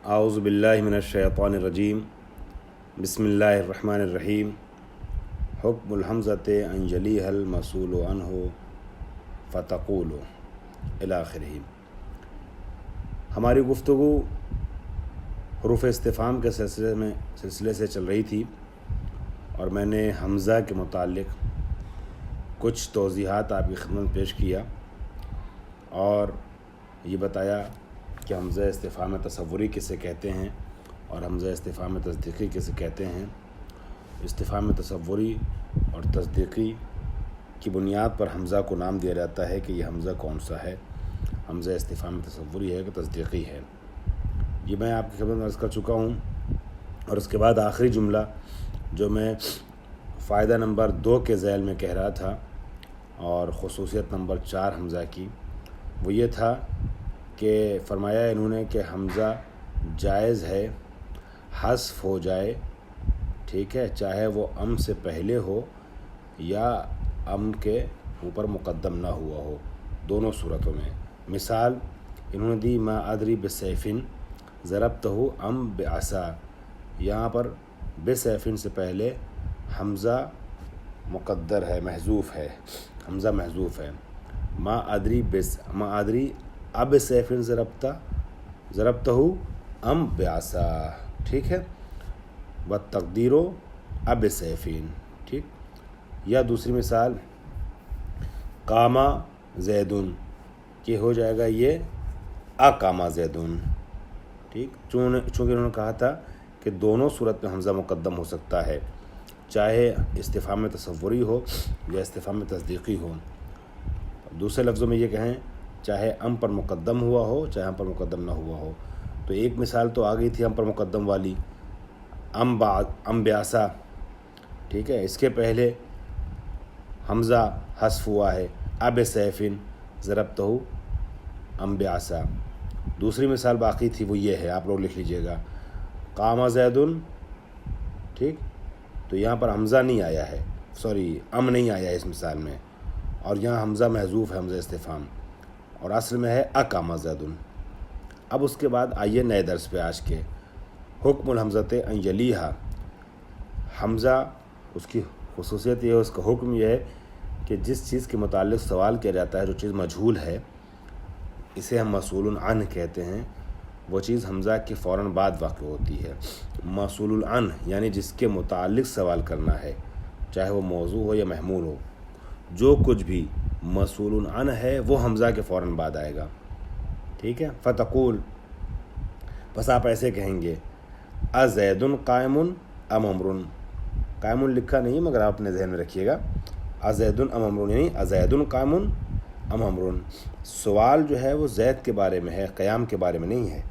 اعوذ باللہ من الشیطان الرجیم بسم اللہ الرحمن الرحیم حکم الحمزۃ ان یلیھا الموصول عنہ فتقول الی آخرہ۔ ہماری گفتگو حروف استفہام کے سلسلے سے چل رہی تھی اور میں نے حمزہ کے متعلق کچھ توضیحات آپ کی خدمت میں پیش کیا اور یہ بتایا کہ حمزہ استفہام تصوری کسے کہتے ہیں اور حمزہ استفہام تصدیقی کسے کہتے ہیں۔ استفہام تصوری اور تصدیقی کی بنیاد پر حمزہ کو نام دیا جاتا ہے کہ یہ حمزہ کون سا ہے، حمزہ استفہام تصوری ہے کہ تصدیقی ہے۔ یہ میں آپ کی خدمت میں عرض کر چکا ہوں۔ اور اس کے بعد آخری جملہ جو میں فائدہ نمبر 2 کے ذیل میں کہہ رہا تھا اور خصوصیت نمبر 4 حمزہ کی، وہ یہ تھا کہ فرمایا انہوں نے کہ حمزہ جائز ہے حذف ہو جائے، ٹھیک ہے، چاہے وہ ام سے پہلے ہو یا ام کے اوپر مقدم نہ ہوا ہو، دونوں صورتوں میں۔ مثال انہوں نے دی ما ادری بسیفن ضربتہ ام بعصا، یہاں پر بسیفن سے پہلے حمزہ مقدر ہے، محذوف ہے، حمزہ محذوف ہے۔ ما ادری اب سیفن ضربتہ ام بعصا، ٹھیک ہے، والتقدیر اب سیفین، ٹھیک۔ یا دوسری مثال قاما زیدن، کہ ہو جائے گا یہ اقاما زیدن، ٹھیک، چونکہ انہوں نے کہا تھا کہ دونوں صورت میں حمزہ مقدم ہو سکتا ہے، چاہے استفہام تصوری ہو یا استفہام تصدیقی ہو۔ دوسرے لفظوں میں یہ کہیں چاہے ام پر مقدم ہوا ہو چاہے ام پر مقدم نہ ہوا ہو۔ تو ایک مثال تو آ گئی تھی ام پر مقدم والی، ام بعصا، ٹھیک ہے، اس کے پہلے حمزہ حذف ہوا ہے، اب سیفن ضربتہ ام بعصا۔ دوسری مثال باقی تھی وہ یہ ہے، آپ لوگ لکھ لیجئے گا، قام زیدن، ٹھیک، تو یہاں پر حمزہ نہیں آیا ہے، ام نہیں آیا ہے اس مثال میں، اور یہاں حمزہ محذوف ہے، حمزہ استفہام، اور اصل میں ہے اقام زیدن۔ اب اس کے بعد آئیے نئے درس پہ آج کے، حکم الحمزۃ ان یلیھا۔ حمزہ اس کی خصوصیت یہ ہے، اس کا حکم یہ ہے کہ جس چیز کے متعلق سوال کیا جاتا ہے، جو چیز مجہول ہے، اسے ہم موصول عنہ کہتے ہیں، وہ چیز حمزہ کے فوراً بعد واقع ہوتی ہے۔ موصول عنہ یعنی جس کے متعلق سوال کرنا ہے، چاہے وہ موضوع ہو یا محمول ہو، جو کچھ بھی موصول عنہ ہے وہ حمزہ کے فوراً بعد آئے گا، ٹھیک ہے۔ فتقول، بس آپ ایسے کہیں گے ازید قائم ام امر، قائم لکھا نہیں مگر آپ اپنے ذہن میں رکھیے گا، ازید ام امر یعنی ازید قائم ام امر۔ سوال جو ہے وہ زید کے بارے میں ہے، قیام کے بارے میں نہیں ہے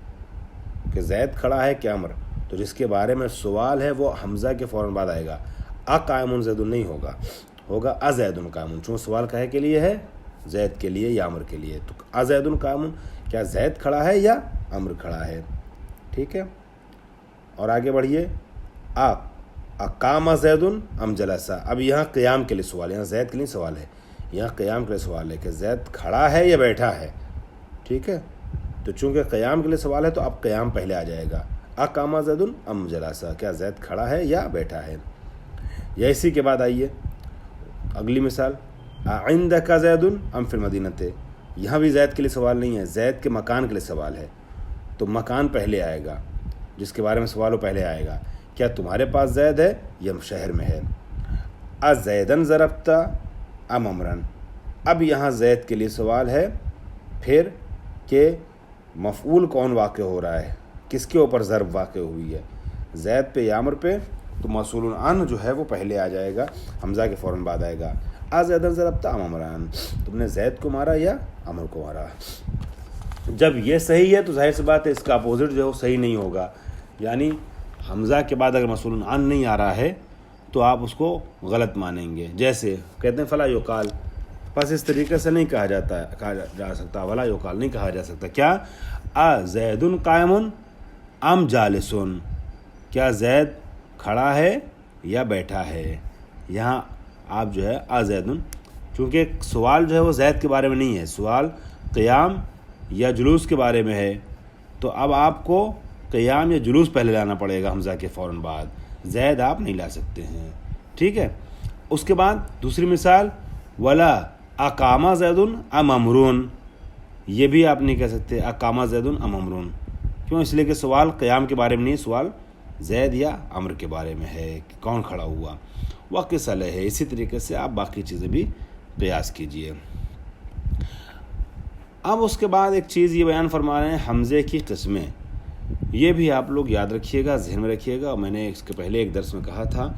کہ زید کھڑا ہے کہ امر، تو جس کے بارے میں سوال ہے وہ حمزہ کے فوراً بعد آئے گا، قائم زید نہیں ہوگا ازید قائم، چونکہ سوال کہے کے لیے ہے، زید کے لیے یا امر کے لیے، تو ازید قائم، کیا زید کھڑا ہے یا امر کھڑا ہے، ٹھیک ہے۔ اور آگے بڑھیے، اقام زید ام جلسا، اب یہاں قیام کے لیے سوال، یہاں زید کے لیے سوال ہے، یہاں قیام کے لیے سوال ہے کہ زید کھڑا ہے یا بیٹھا ہے، ٹھیک ہے، تو چونکہ قیام کے لیے سوال ہے تو اب قیام پہلے آ جائے گا، اقام زید ام جلسا، کیا زید کھڑا ہے یا بیٹھا ہے۔ یا اسی کے بعد آئیے اگلی مثال، عندک زید ام فی المدینۃ، یہاں بھی زید کے لیے سوال نہیں ہے، زید کے مکان کے لیے سوال ہے، تو مکان پہلے آئے گا، جس کے بارے میں سوال ہو پہلے آئے گا، کیا تمہارے پاس زید ہے یا شہر میں ہے۔ ازیدن ضربت ام امرن، اب یہاں زید کے لیے سوال ہے، پھر کہ مفعول کون واقع ہو رہا ہے، کس کے اوپر ضرب واقع ہوئی ہے، زید پہ یا امر پہ، تو موصول عنہ جو ہے وہ پہلے آ جائے گا، حمزہ کے فوراً بعد آئے گا، ازیدن ضربت ام امرن، تم نے زید کو مارا یا امر کو مارا۔ جب یہ صحیح ہے تو ظاہر سی بات ہے اس کا اپوزٹ جو ہے وہ صحیح نہیں ہوگا، یعنی حمزہ کے بعد اگر موصول عنہ نہیں آ رہا ہے تو آپ اس کو غلط مانیں گے، جیسے کہتے ہیں فلا یقال، بس اس طریقے سے نہیں کہا جا سکتا، ولا یقال نہیں کہا جا سکتا، کیا زید قائم ام جالس، کیا زید کھڑا ہے یا بیٹھا ہے، یہاں آپ جو ہے ازید، چونکہ سوال جو ہے وہ زید کے بارے میں نہیں ہے، سوال قیام یا جلوس کے بارے میں ہے، تو اب آپ کو قیام یا جلوس پہلے لانا پڑے گا حمزہ کے فوراً بعد، زید آپ نہیں لا سکتے ہیں، ٹھیک ہے۔ اس کے بعد دوسری مثال ولا اقامہ زید ام امرون، یہ بھی آپ نہیں کہہ سکتے اقامہ زید ام امرون، کیوں؟ اس لیے کہ سوال قیام کے بارے میں نہیں، سوال زید یا امر کے بارے میں ہے کہ کون کھڑا ہوا، وقس علیہ ہے۔ اسی طریقے سے آپ باقی چیزیں بھی قیاس کیجئے۔ اب اس کے بعد ایک چیز یہ بیان فرما رہے ہیں حمزے کی قسمیں، یہ بھی آپ لوگ یاد رکھیے گا، ذہن میں رکھیے گا۔ میں نے اس کے پہلے ایک درس میں کہا تھا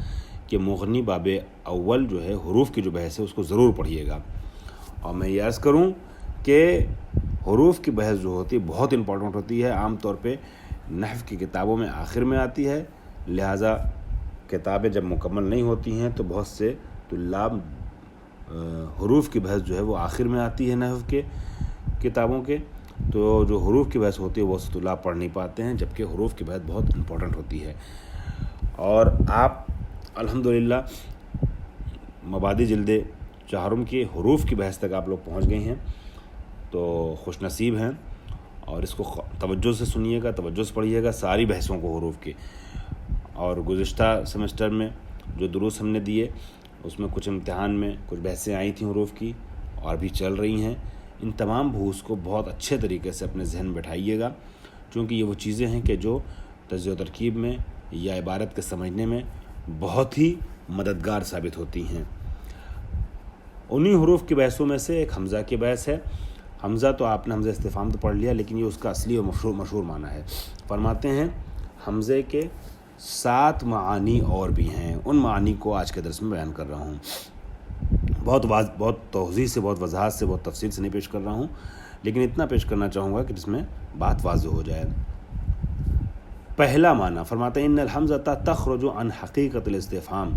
کہ مغنی باب اول جو ہے حروف کی جو بحث ہے اس کو ضرور پڑھیے گا، اور میں یہ عرض کروں کہ حروف کی بحث جو ہوتی ہے بہت امپورٹنٹ ہوتی ہے، عام طور پہ نحو کی کتابوں میں آخر میں آتی ہے، لہٰذا کتابیں جب مکمل نہیں ہوتی ہیں تو بہت سے طلاب حروف کی بحث جو ہے وہ آخر میں آتی ہے نحو کے کتابوں کے، تو جو حروف کی بحث ہوتی ہے وہ طلاب پڑھ نہیں پاتے ہیں، جبکہ حروف کی بحث بہت امپورٹنٹ ہوتی ہے۔ اور آپ الحمدللہ مبادی جلد چہارم کے حروف کی بحث تک آپ لوگ پہنچ گئے ہیں، تو خوش نصیب ہیں، اور اس کو توجہ سے سنیے گا، توجہ سے پڑھیے گا ساری بحثوں کو حروف کی۔ اور گزشتہ سیمسٹر میں جو دروس ہم نے دیے اس میں کچھ امتحان میں کچھ بحثیں آئی تھیں حروف کی اور بھی چل رہی ہیں، ان تمام بحوث کو بہت اچھے طریقے سے اپنے ذہن میں بٹھائیے گا، چونکہ یہ وہ چیزیں ہیں کہ جو تجزیہ و ترکیب میں یا عبارت کے سمجھنے میں بہت ہی مددگار ثابت ہوتی ہیں۔ انہی حروف کی بحثوں میں سے ایک حمزہ کی بحث ہے۔ حمزہ تو آپ نے حمزہ استفہام تو پڑھ لیا، لیکن یہ اس کا اصلی اور مشہور معنی ہے۔ فرماتے ہیں حمزے کے 7 معانی اور بھی ہیں، ان معانی کو آج کے درس میں بیان کر رہا ہوں۔ بہت توضیح سے، بہت وضاحت سے، بہت تفصیل سے نہیں پیش کر رہا ہوں، لیکن اتنا پیش کرنا چاہوں گا کہ جس میں بات واضح ہو جائے۔ پہلا معنی فرماتے ہیں ان الحمزۃ تخرج عن حقیقت الاستفہام،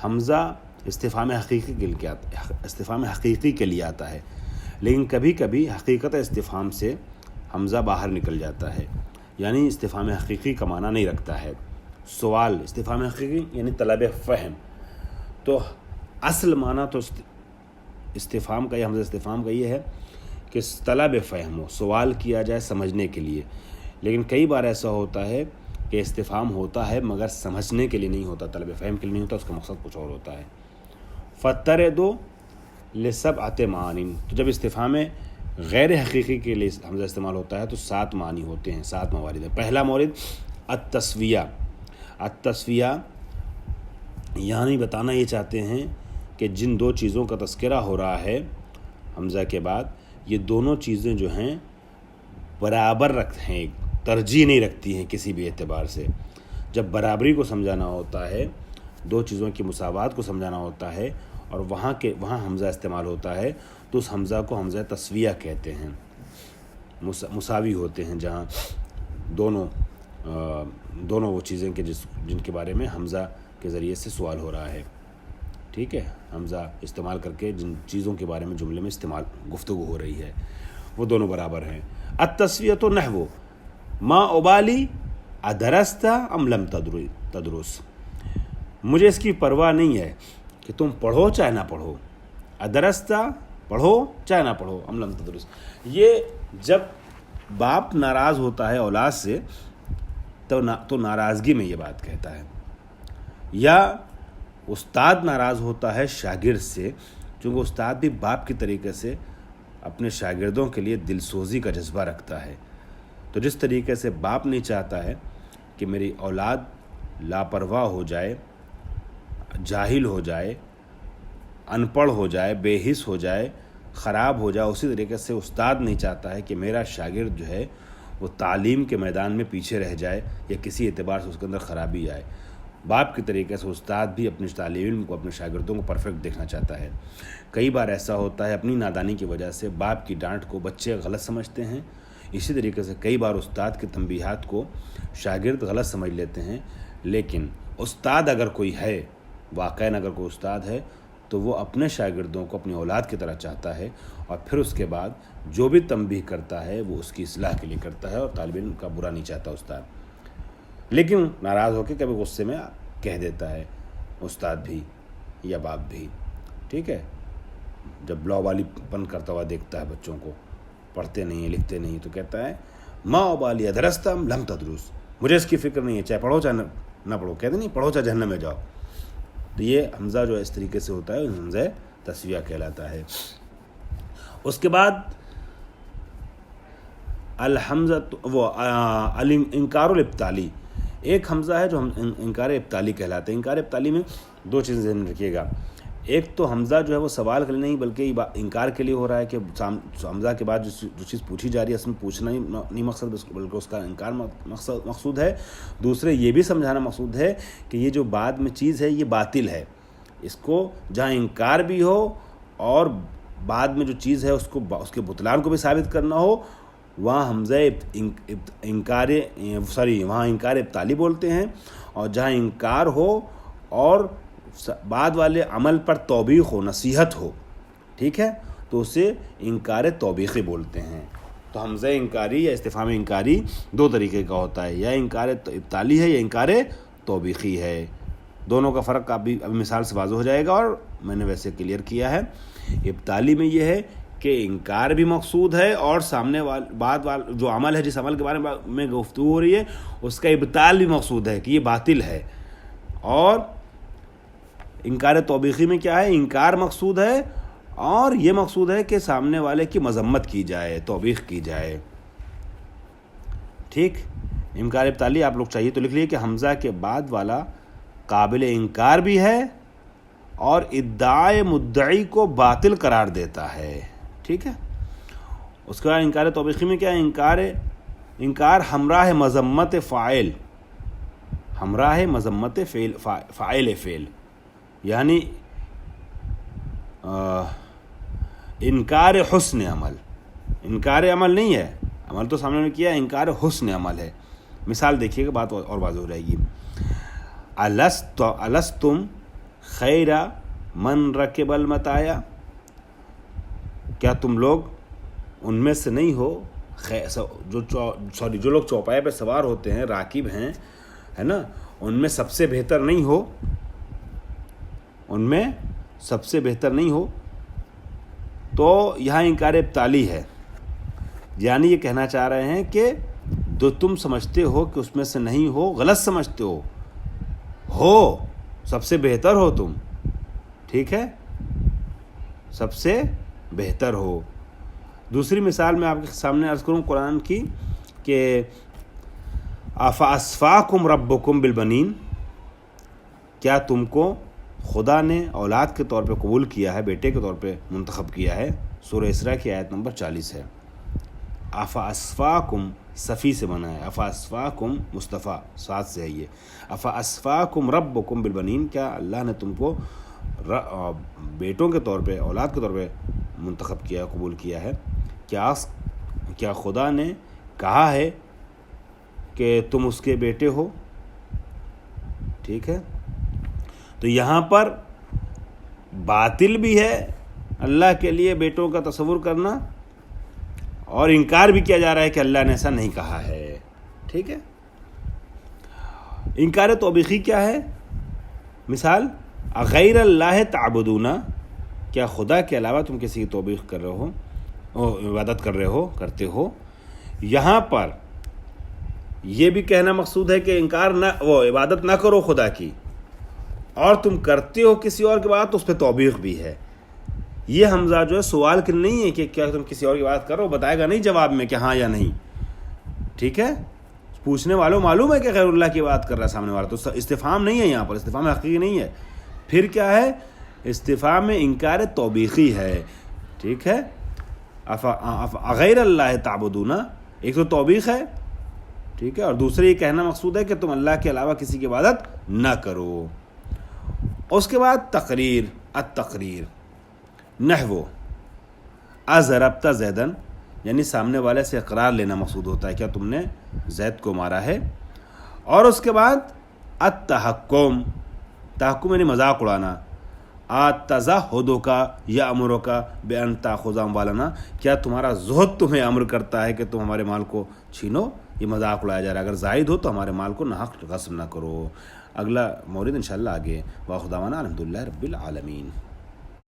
حمزہ استفہام حقیقی کے لیے آتا ہے، لیکن کبھی کبھی حقیقت استفہام سے حمزہ باہر نکل جاتا ہے، یعنی استفہام حقیقی کا معنی نہیں رکھتا ہے۔ سوال استفہام حقیقی یعنی طلب فہم، تو اصل معنی تو استفہام کا یا حمزہ استفہام کا یہ ہے کہ طلب فہم ہو، سوال کیا جائے سمجھنے کے لیے، لیکن کئی بار ایسا ہوتا ہے کہ استفہام ہوتا ہے مگر سمجھنے کے لیے نہیں ہوتا، طلب فہم کے لیے نہیں ہوتا، اس کا مقصد کچھ اور ہوتا ہے۔ فَتَّرِدُ لِسَبْعَةِ مَعَانٍ، تو جب استفہام غیر حقیقی کے لیے حمزہ استعمال ہوتا ہے تو 7 معنی ہوتے ہیں، 7 موارد ہیں۔ پہلا مورد التسویہ، التسویہ یعنی بتانا یہ چاہتے ہیں کہ جن 2 چیزوں کا تذکرہ ہو رہا ہے حمزہ کے بعد، یہ دونوں چیزیں جو ہیں برابر رکھتے ہیں، ترجیح نہیں رکھتی ہیں کسی بھی اعتبار سے۔ جب برابری کو سمجھانا ہوتا ہے، 2 چیزوں کی مساوات کو سمجھانا ہوتا ہے اور وہاں حمزہ استعمال ہوتا ہے تو اس حمزہ کو حمزہ تسویہ کہتے ہیں، مساوی ہوتے ہیں، جہاں دونوں وہ چیزیں کہ جن کے بارے میں حمزہ کے ذریعے سے سوال ہو رہا ہے، ٹھیک ہے، حمزہ استعمال کر کے جن چیزوں کے بارے میں جملے میں گفتگو ہو رہی ہے وہ دونوں برابر ہیں۔ التسویۃ نحو ما ابالی ادرست ام لم تدرس، مجھے اس کی پرواہ نہیں ہے کہ تم پڑھو چاہے نہ پڑھو، ادرست پڑھو چاہے نہ پڑھو، ام لم تدرس، یہ جب باپ ناراض ہوتا ہے اولاد سے تو ناراضگی میں یہ بات کہتا ہے، یا استاد ناراض ہوتا ہے شاگرد سے، چونکہ استاد بھی باپ کی طریقے سے اپنے شاگردوں کے لیے دل سوزی کا جذبہ رکھتا ہے، تو جس طریقے سے باپ نہیں چاہتا ہے کہ میری اولاد لاپرواہ ہو جائے، جاہل ہو جائے، ان پڑھ ہو جائے، بے حس ہو جائے، خراب ہو جائے، اسی طریقے سے استاد نہیں چاہتا ہے کہ میرا شاگرد جو ہے وہ تعلیم کے میدان میں پیچھے رہ جائے یا کسی اعتبار سے اس کے اندر خرابی آئے۔ باپ کی طریقے سے استاد بھی اپنی تعلیم کو، اپنے شاگردوں کو پرفیکٹ دیکھنا چاہتا ہے۔ کئی بار ایسا ہوتا ہے اپنی نادانی کی وجہ سے باپ کی ڈانٹ کو بچے غلط سمجھتے ہیں، اسی طریقے سے کئی بار استاد کے تنبیہات کو شاگرد غلط سمجھ لیتے ہیں، لیکن استاد اگر کوئی ہے، واقعاً اگر کوئی استاد ہے تو وہ اپنے شاگردوں کو اپنی اولاد کی طرح چاہتا ہے، اور پھر اس کے بعد جو بھی تنبیہ کرتا ہے وہ اس کی اصلاح کے لیے کرتا ہے، اور طالب علم کا برا نہیں چاہتا استاد، لیکن ناراض ہو کے کبھی غصے میں کہہ دیتا ہے استاد بھی یا باپ بھی، ٹھیک ہے، جب لا والی پن کرتا ہوا دیکھتا ہے بچوں کو، پڑھتے نہیں ہیں، لکھتے نہیں، تو کہتا ہے ما ابالی ادرستم لم تدرس، مجھے اس کی فکر نہیں ہے، چاہے پڑھو چاہے نہ پڑھو، کہتے نہیں پڑھو چاہے جہنم میں جاؤ. تو یہ حمزہ جو اس طریقے سے ہوتا ہے حمزہ تسویہ کہلاتا ہے. اس کے بعد الحمزہ وہ انکار الابطالی، ایک حمزہ ہے جو ہم انکار ابطالی کہلاتے ہیں. انکار ابطالی میں دو چیزیں ذہن میں رکھیے گا. ایک تو حمزہ جو ہے وہ سوال کے لیے نہیں بلکہ انکار کے لیے ہو رہا ہے کہ حمزہ کے بعد جو چیز پوچھی جا رہی ہے اس میں پوچھنا نہیں مقصد بلکہ اس کا انکار مقصود ہے. دوسرے یہ بھی سمجھانا مقصود ہے کہ یہ جو بعد میں چیز ہے یہ باطل ہے، اس کو جہاں انکار بھی ہو اور بعد میں جو چیز ہے اس کے بطلان کو بھی ثابت کرنا ہو، وہاں حمزہ وہاں انکار ابطالی بولتے ہیں. اور جہاں انکار ہو اور بعد والے عمل پر توبیخ ہو، نصیحت ہو، ٹھیک ہے، تو اسے انکار توبیخی بولتے ہیں. تو حمزہ انکاری یا استفہام انکاری دو طریقے کا ہوتا ہے، یا انکار ابطالی ہے یا انکار توبیخی ہے. دونوں کا فرق ابھی مثال سے واضح ہو جائے گا، اور میں نے ویسے کلیئر کیا ہے. ابطالی میں یہ ہے کہ انکار بھی مقصود ہے اور سامنے بعد جو عمل ہے، جس عمل کے بارے میں گفتگو ہو رہی ہے، اس کا ابطال بھی مقصود ہے کہ یہ باطل ہے. اور انکار توبیخی میں کیا ہے، انکار مقصود ہے اور یہ مقصود ہے کہ سامنے والے کی مذمت کی جائے، توبیخ کی جائے. ٹھیک. انکار ابطالی آپ لوگ چاہیے تو لکھ لیے کہ حمزہ کے بعد والا قابل انکار بھی ہے اور ادعائے مدعی کو باطل قرار دیتا ہے. ٹھیک ہے. اس کے بعد انکار توبیخی میں کیا ہے، انکار ہمراہ مذمت فاعل، ہمراہ مذمت فاعل فعل، یعنی انکار حسن عمل. انکار عمل نہیں ہے، عمل تو سامنے میں کیا، انکار حسن عمل ہے. مثال دیکھیے گا بات اور واضح ہو جائے گی. الستم خیر من رکب المطایا، کیا تم لوگ ان میں سے نہیں ہو جو لوگ چوپائے پہ سوار ہوتے ہیں، راکب ہیں، ہے نا، ان میں سب سے بہتر نہیں ہو، ان میں سب سے بہتر نہیں ہو. تو یہاں انکار ابطالی ہے، یعنی یہ کہنا چاہ رہے ہیں کہ جو تم سمجھتے ہو کہ اس میں سے نہیں ہو، غلط سمجھتے ہو سب سے بہتر ہو تم. ٹھیک ہے، سب سے بہتر ہو. دوسری مثال میں آپ کے سامنے عرض کروں قرآن کی کہ افاسفاکم ربکم بالبنین، کیا تم کو خدا نے اولاد کے طور پہ قبول کیا ہے، بیٹے کے طور پہ منتخب کیا ہے. سورہ اسراء کی آیت نمبر 40 ہے. افاسفاکم صفی سے بنا ہے، افاسفاکم مصطفیٰ ساتھ سے ہے یہ. افاسفاکم ربکم بالبنین، کیا اللہ نے تم کو بیٹوں کے طور پہ، اولاد کے طور پہ منتخب کیا، قبول کیا ہے. کیا خدا نے کہا ہے کہ تم اس کے بیٹے ہو. ٹھیک ہے. تو یہاں پر باطل بھی ہے اللہ کے لیے بیٹوں کا تصور کرنا، اور انکار بھی کیا جا رہا ہے کہ اللہ نے ایسا نہیں کہا ہے. ٹھیک ہے. انکار توبیخی کیا ہے، مثال غیر اللہ تعبدون، کیا خدا کے علاوہ تم کسی کی توبیخ کر رہے ہو، عبادت کر رہے ہو، کرتے ہو. یہاں پر یہ بھی کہنا مقصود ہے کہ انکار نہ، وہ عبادت نہ کرو خدا کی، اور تم کرتے ہو کسی اور کی بات تو اس پہ توبیخ بھی ہے. یہ حمزہ جو ہے سوال کے نہیں ہے کہ کیا تم کسی اور کی بات کرو، بتائے گا نہیں جواب میں کہ ہاں یا نہیں. ٹھیک ہے. پوچھنے والوں معلوم ہے کہ غیر اللہ کی بات کر رہا ہے سامنے والا، تو استفہام نہیں ہے یہاں پر، استفہام حقیقی نہیں ہے. پھر کیا ہے، استفہام میں انکار توبیخی ہے. ٹھیک ہے. غیر اللہ تعبدون، ایک تو توبیخ ہے، ٹھیک ہے، اور دوسرے یہ کہنا مقصود ہے کہ تم اللہ کے علاوہ کسی کی عبادت نہ کرو. اس کے بعد تقریر، التقریر، نحو اضربت زیدن، یعنی سامنے والے سے اقرار لینا مقصود ہوتا ہے، کیا تم نے زید کو مارا ہے. اور اس کے بعد التحکم، تحکم یعنی مذاق اڑانا. اتزہدک یامرک بان تاخذ اموالنا، کیا تمہارا زہد تمہیں امر کرتا ہے کہ تم ہمارے مال کو چھینو. یہ مذاق اڑایا جا رہا ہے، اگر زائد ہو تو ہمارے مال کو ناحق غصب نہ کرو. اگلا مورد انشاءاللہ آگے. واخر دعوانا الحمدللہ رب العالمین.